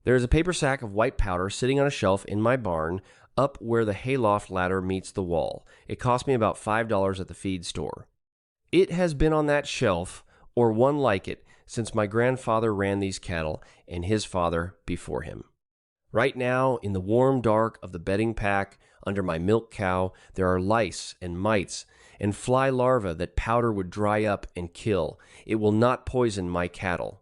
There is a paper sack of white powder sitting on a shelf in my barn up where the hayloft ladder meets the wall. It cost me about $5 at the feed store. It has been on that shelf, or one like it, since my grandfather ran these cattle and his father before him. Right now, in the warm dark of the bedding pack under my milk cow, there are lice and mites and fly larvae that powder would dry up and kill. It will not poison my cattle.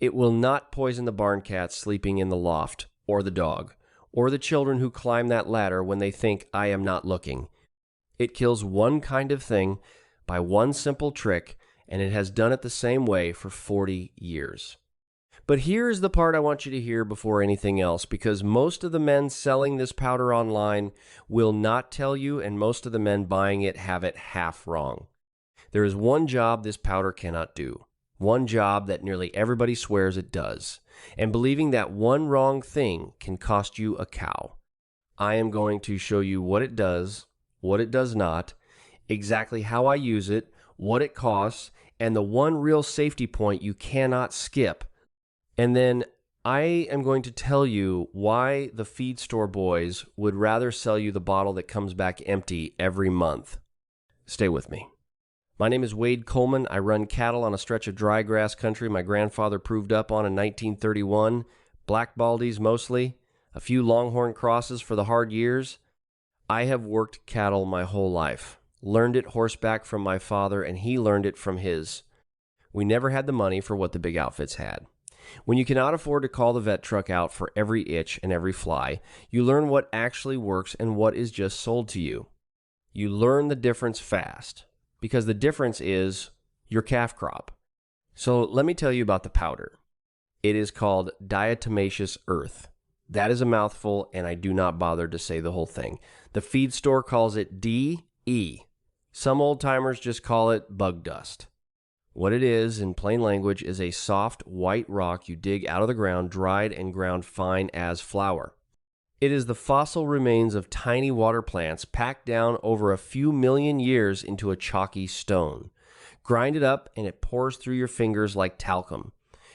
It will not poison the barn cats sleeping in the loft, or the dog, or the children who climb that ladder when they think I am not looking. It kills one kind of thing by one simple trick, and it has done it the same way for 40 years. But here is the part I want you to hear before anything else, because most of the men selling this powder online will not tell you, and most of the men buying it have it half wrong. There is one job this powder cannot do, one job that nearly everybody swears it does, and believing that one wrong thing can cost you a cow. I am going to show you what it does not, exactly how I use it, what it costs, and the one real safety point you cannot skip. And then I am going to tell you why the feed store boys would rather sell you the bottle that comes back empty every month. Stay with me. My name is Wade Coleman. I run cattle on a stretch of dry grass country my grandfather proved up on in 1931. Black baldies mostly, a few longhorn crosses for the hard years. I have worked cattle my whole life. Learned it horseback from my father, and he learned it from his. We never had the money for what the big outfits had. When you cannot afford to call the vet truck out for every itch and every fly, you learn what actually works and what is just sold to you. You learn the difference fast, because the difference is your calf crop. So let me tell you about the powder. It is called Diatomaceous Earth. That is a mouthful, and I do not bother to say the whole thing. The feed store calls it DE. Some old-timers just call it bug dust. What it is, in plain language, is a soft white rock you dig out of the ground, dried and ground fine as flour. It is the fossil remains of tiny water plants packed down over a few million years into a chalky stone. Grind it up and it pours through your fingers like talcum.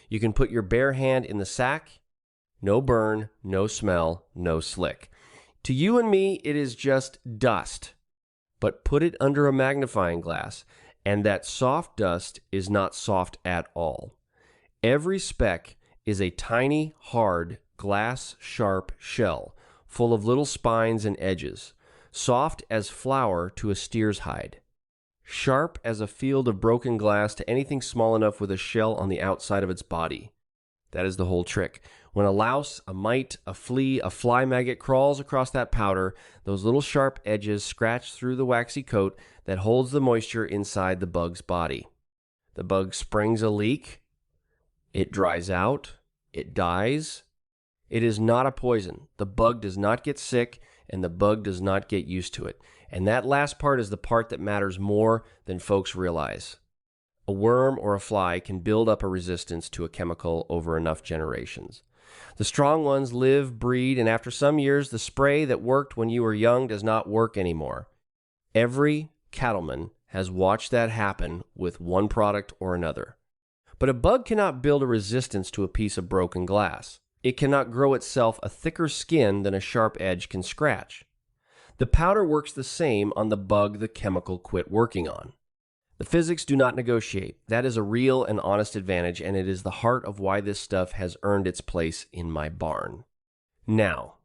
You can put your bare hand in the sack. No burn, no smell, no slick. To you and me, it is just dust. But put it under a magnifying glass, and that soft dust is not soft at all. Every speck is a tiny, hard, glass-sharp shell, full of little spines and edges, soft as flour to a steer's hide, sharp as a field of broken glass to anything small enough with a shell on the outside of its body. That is the whole trick. When a louse, a mite, a flea, a fly maggot crawls across that powder, those little sharp edges scratch through the waxy coat that holds the moisture inside the bug's body. The bug springs a leak. It dries out. It dies. It is not a poison. The bug does not get sick, and the bug does not get used to it. And that last part is the part that matters more than folks realize. A worm or a fly can build up a resistance to a chemical over enough generations. The strong ones live, breed, and after some years, the spray that worked when you were young does not work anymore. Every cattleman has watched that happen with one product or another. But a bug cannot build a resistance to a piece of broken glass. It cannot grow itself a thicker skin than a sharp edge can scratch. The powder works the same on the bug the chemical quit working on. The physics do not negotiate. That is a real and honest advantage, and it is the heart of why this stuff has earned its place in my barn. Now,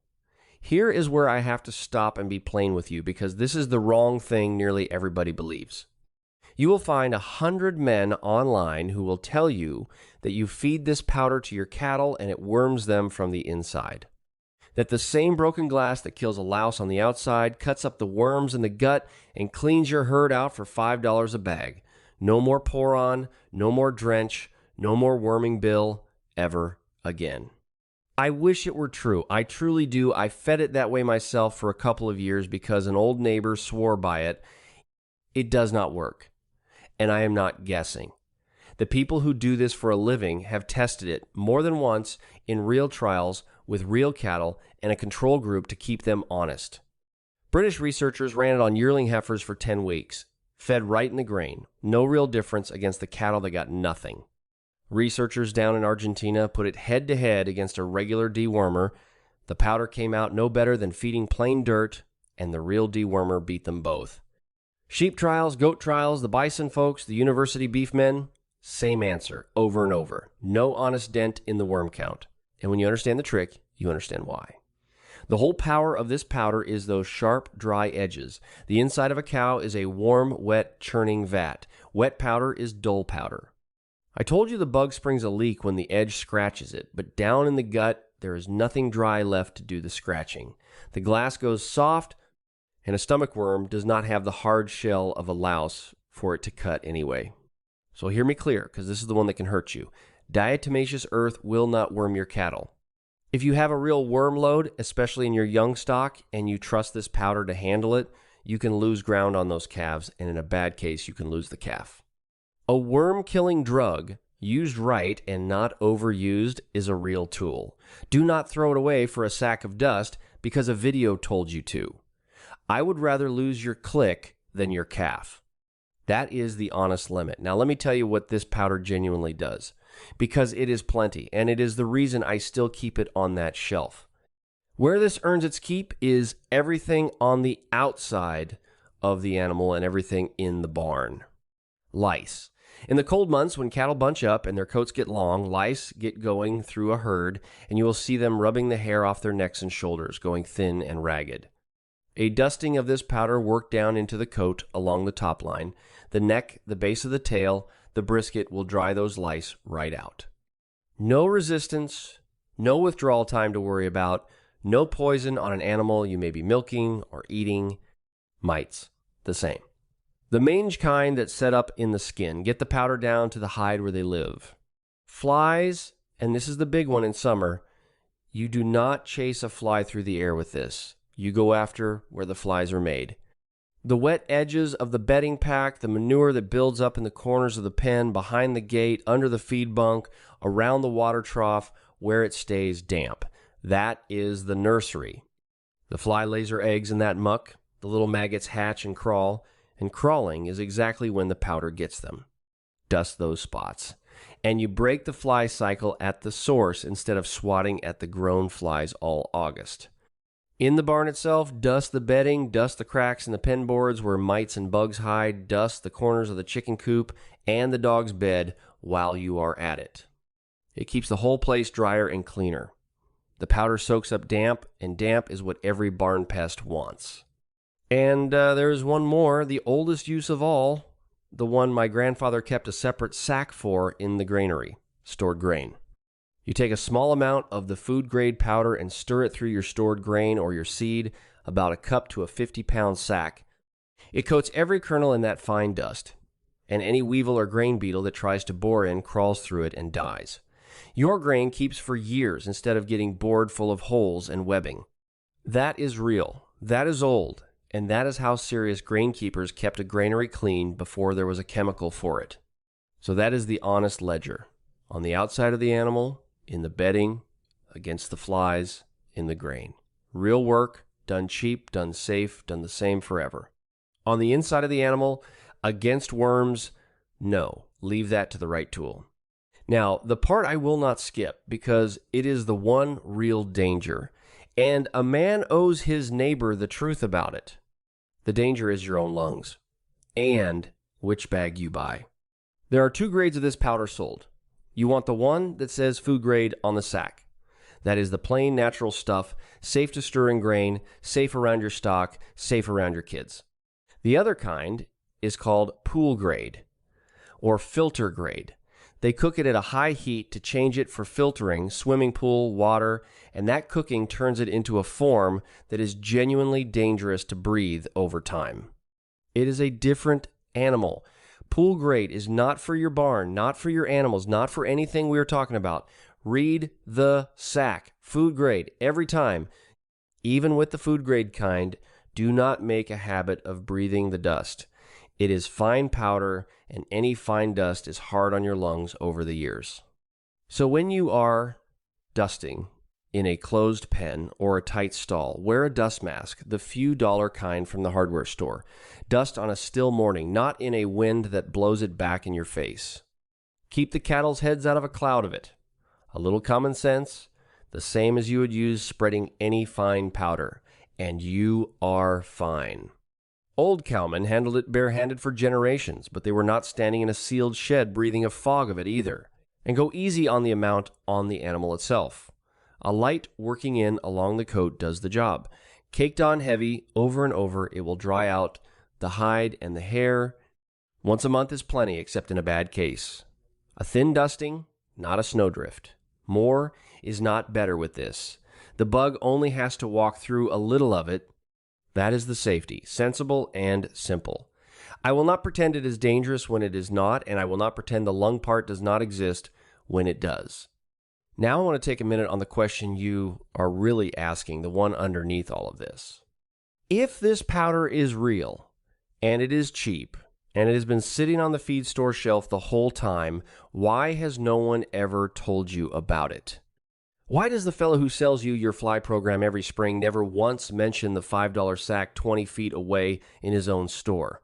here is where I have to stop and be plain with you, because this is the wrong thing nearly everybody believes. You will find 100 men online who will tell you that you feed this powder to your cattle and it worms them from the inside. That the same broken glass that kills a louse on the outside cuts up the worms in the gut and cleans your herd out for $5 a bag. No more pour on, no more drench, no more worming bill, ever again. I wish it were true. I truly do. I fed it that way myself for a couple of years because an old neighbor swore by it. It does not work. And I am not guessing. The people who do this for a living have tested it more than once in real trials with real cattle and a control group to keep them honest. British researchers ran it on yearling heifers for 10 weeks, fed right in the grain, no real difference against the cattle that got nothing. Researchers down in Argentina put it head to head against a regular dewormer. The powder came out no better than feeding plain dirt, and the real dewormer beat them both. Sheep trials, goat trials, the bison folks, the university beef men, same answer over and over. No honest dent in the worm count. And when you understand the trick, you understand why. The whole power of this powder is those sharp, dry edges. The inside of a cow is a warm, wet, churning vat. Wet powder is dull powder. I told you the bug springs a leak when the edge scratches it, but down in the gut, there is nothing dry left to do the scratching. The glass goes soft, and a stomach worm does not have the hard shell of a louse for it to cut anyway. So hear me clear, because this is the one that can hurt you. Diatomaceous earth will not worm your cattle. If you have a real worm load, especially in your young stock, and you trust this powder to handle it, you can lose ground on those calves, and in a bad case, you can lose the calf. A worm-killing drug, used right and not overused, is a real tool. Do not throw it away for a sack of dust because a video told you to. I would rather lose your click than your calf. That is the honest limit. Now, let me tell you what this powder genuinely does, because it is plenty, and it is the reason I still keep it on that shelf. Where this earns its keep is everything on the outside of the animal and everything in the barn. Lice. In the cold months, when cattle bunch up and their coats get long, lice get going through a herd, and you will see them rubbing the hair off their necks and shoulders, going thin and ragged. A dusting of this powder worked down into the coat along the top line, the neck, the base of the tail, the brisket will dry those lice right out. No resistance, no withdrawal time to worry about, no poison on an animal you may be milking or eating. Mites, the same. The mange kind that set up in the skin, get the powder down to the hide where they live. Flies, and this is the big one in summer, you do not chase a fly through the air with this. You go after where the flies are made. The wet edges of the bedding pack, the manure that builds up in the corners of the pen, behind the gate, under the feed bunk, around the water trough, where it stays damp. That is the nursery. The fly lays her eggs in that muck, the little maggots hatch and crawling is exactly when the powder gets them. Dust those spots. And you break the fly cycle at the source instead of swatting at the grown flies all August. In the barn itself, dust the bedding, dust the cracks in the pen boards where mites and bugs hide, dust the corners of the chicken coop and the dog's bed while you are at it. It keeps the whole place drier and cleaner. The powder soaks up damp, and damp is what every barn pest wants. And there's one more, the oldest use of all, the one my grandfather kept a separate sack for in the granary, stored grain. You take a small amount of the food-grade powder and stir it through your stored grain or your seed, about a cup to a 50-pound sack. It coats every kernel in that fine dust, and any weevil or grain beetle that tries to bore in crawls through it and dies. Your grain keeps for years instead of getting bored full of holes and webbing. That is real. That is old. And that is how serious grain keepers kept a granary clean before there was a chemical for it. So that is the honest ledger. On the outside of the animal, in the bedding, against the flies, in the grain. Real work, done cheap, done safe, done the same forever. On the inside of the animal, against worms, no. Leave that to the right tool. Now, the part I will not skip, because it is the one real danger, and a man owes his neighbor the truth about it. The danger is your own lungs, and which bag you buy. There are two grades of this powder sold. You want the one that says food grade on the sack. That is the plain natural stuff, safe to stir in grain, safe around your stock, safe around your kids. The other kind is called pool grade or filter grade. They cook it at a high heat to change it for filtering, swimming pool, water, and that cooking turns it into a form that is genuinely dangerous to breathe over time. It is a different animal. Pool grade is not for your barn, not for your animals, not for anything we are talking about. Read the sack. Food grade, every time. Even with the food grade kind, do not make a habit of breathing the dust. It is fine powder, and any fine dust is hard on your lungs over the years. So when you are dusting in a closed pen or a tight stall, wear a dust mask, the few dollar kind from the hardware store. Dust on a still morning, not in a wind that blows it back in your face. Keep the cattle's heads out of a cloud of it. A little common sense, the same as you would use spreading any fine powder, and you are fine. Old cowmen handled it barehanded for generations, but they were not standing in a sealed shed breathing a fog of it either. And go easy on the amount on the animal itself. A light working in along the coat does the job. Caked on heavy, over and over, it will dry out the hide and the hair. Once a month is plenty, except in a bad case. A thin dusting, not a snowdrift. More is not better with this. The bug only has to walk through a little of it. That is the safety, sensible and simple. I will not pretend it is dangerous when it is not, and I will not pretend the lung part does not exist when it does. Now I want to take a minute on the question you are really asking, the one underneath all of this. If this powder is real, and it is cheap, and it has been sitting on the feed store shelf the whole time, why has no one ever told you about it? Why does the fellow who sells you your fly program every spring never once mention the $5 sack 20 feet away in his own store?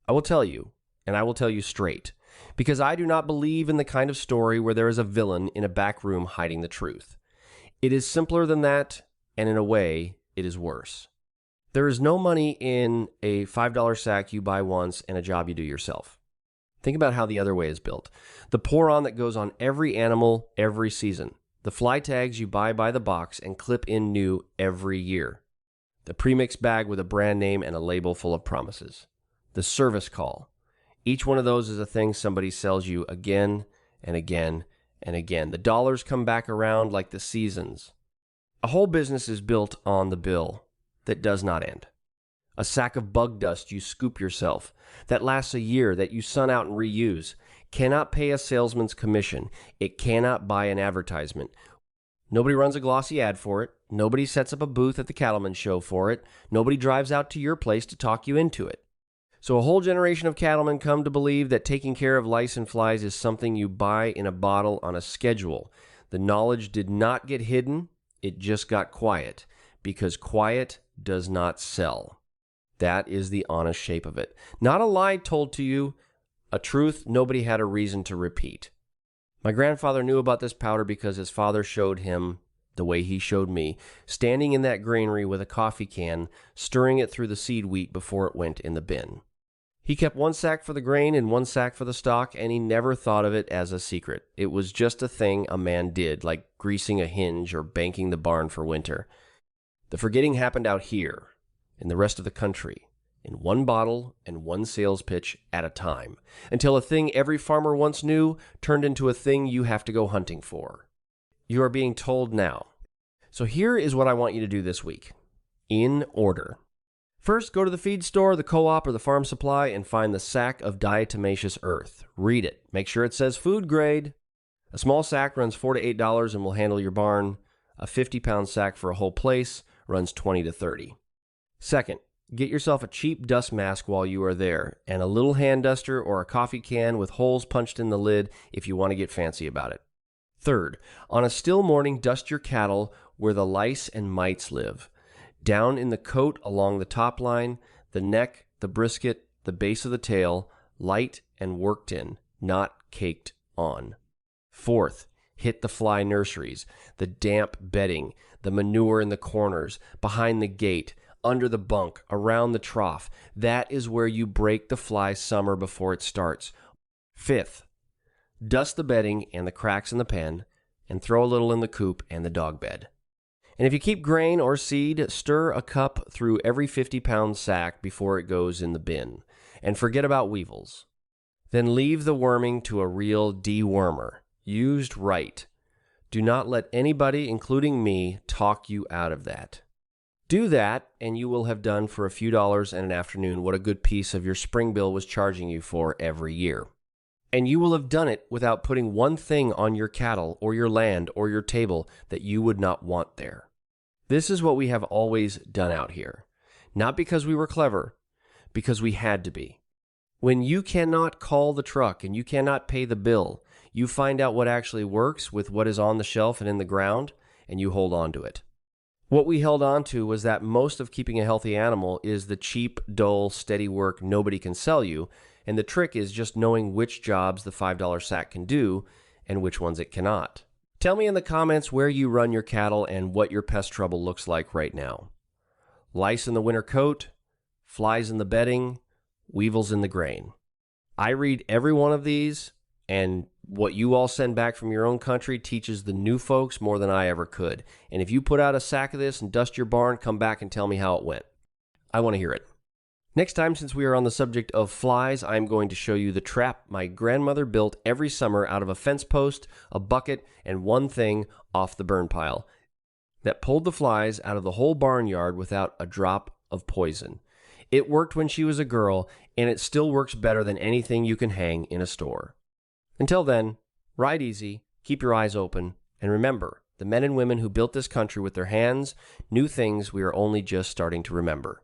I will tell you, and I will tell you straight, because I do not believe in the kind of story where there is a villain in a back room hiding the truth. It is simpler than that, and in a way, it is worse. There is no money in a $5 sack you buy once and a job you do yourself. Think about how the other way is built. The pour-on that goes on every animal every season. The fly tags you buy by the box and clip in new every year. The premixed bag with a brand name and a label full of promises. The service call. Each one of those is a thing somebody sells you again and again and again. The dollars come back around like the seasons. A whole business is built on the bill that does not end. A sack of bug dust you scoop yourself that lasts a year that you sun out and reuse cannot pay a salesman's commission. It cannot buy an advertisement. Nobody runs a glossy ad for it. Nobody sets up a booth at the cattleman show for it. Nobody drives out to your place to talk you into it. So a whole generation of cattlemen come to believe that taking care of lice and flies is something you buy in a bottle on a schedule. The knowledge did not get hidden, it just got quiet, because quiet does not sell. That is the honest shape of it. Not a lie told to you, a truth nobody had a reason to repeat. My grandfather knew about this powder because his father showed him the way he showed me, standing in that granary with a coffee can, stirring it through the seed wheat before it went in the bin. He kept one sack for the grain and one sack for the stock, and he never thought of it as a secret. It was just a thing a man did, like greasing a hinge or banking the barn for winter. The forgetting happened out here, in the rest of the country, in one bottle and one sales pitch at a time, until a thing every farmer once knew turned into a thing you have to go hunting for. You are being told now. So here is what I want you to do this week, in order. First, go to the feed store, the co-op, or the farm supply and find the sack of Diatomaceous Earth. Read it. Make sure it says food grade. A small sack runs $4 to $8 and will handle your barn. A 50-pound sack for a whole place runs $20 to $30. Second, get yourself a cheap dust mask while you are there, and a little hand duster or a coffee can with holes punched in the lid if you want to get fancy about it. Third, on a still morning, dust your cattle where the lice and mites live. Down in the coat along the top line, the neck, the brisket, the base of the tail, light and worked in, not caked on. Fourth, hit the fly nurseries, the damp bedding, the manure in the corners, behind the gate, under the bunk, around the trough. That is where you break the fly summer before it starts. Fifth, dust the bedding and the cracks in the pen, and throw a little in the coop and the dog bed. And if you keep grain or seed, stir a cup through every 50-pound sack before it goes in the bin. And forget about weevils. Then leave the worming to a real dewormer, used right. Do not let anybody, including me, talk you out of that. Do that, and you will have done for a few dollars and an afternoon what a good piece of your spring bill was charging you for every year. And you will have done it without putting one thing on your cattle or your land or your table that you would not want there. This is what we have always done out here. Not because we were clever, because we had to be. When you cannot call the truck and you cannot pay the bill, you find out what actually works with what is on the shelf and in the ground, and you hold on to it. What we held on to was that most of keeping a healthy animal is the cheap, dull, steady work nobody can sell you, and the trick is just knowing which jobs the $5 sack can do and which ones it cannot. Tell me in the comments where you run your cattle and what your pest trouble looks like right now. Lice in the winter coat, flies in the bedding, weevils in the grain. I read every one of these, and what you all send back from your own country teaches the new folks more than I ever could. And if you put out a sack of this and dust your barn, come back and tell me how it went. I want to hear it. Next time, since we are on the subject of flies, I'm going to show you the trap my grandmother built every summer out of a fence post, a bucket, and one thing off the burn pile that pulled the flies out of the whole barnyard without a drop of poison. It worked when she was a girl, and it still works better than anything you can hang in a store. Until then, ride easy, keep your eyes open, and remember, the men and women who built this country with their hands knew things we are only just starting to remember.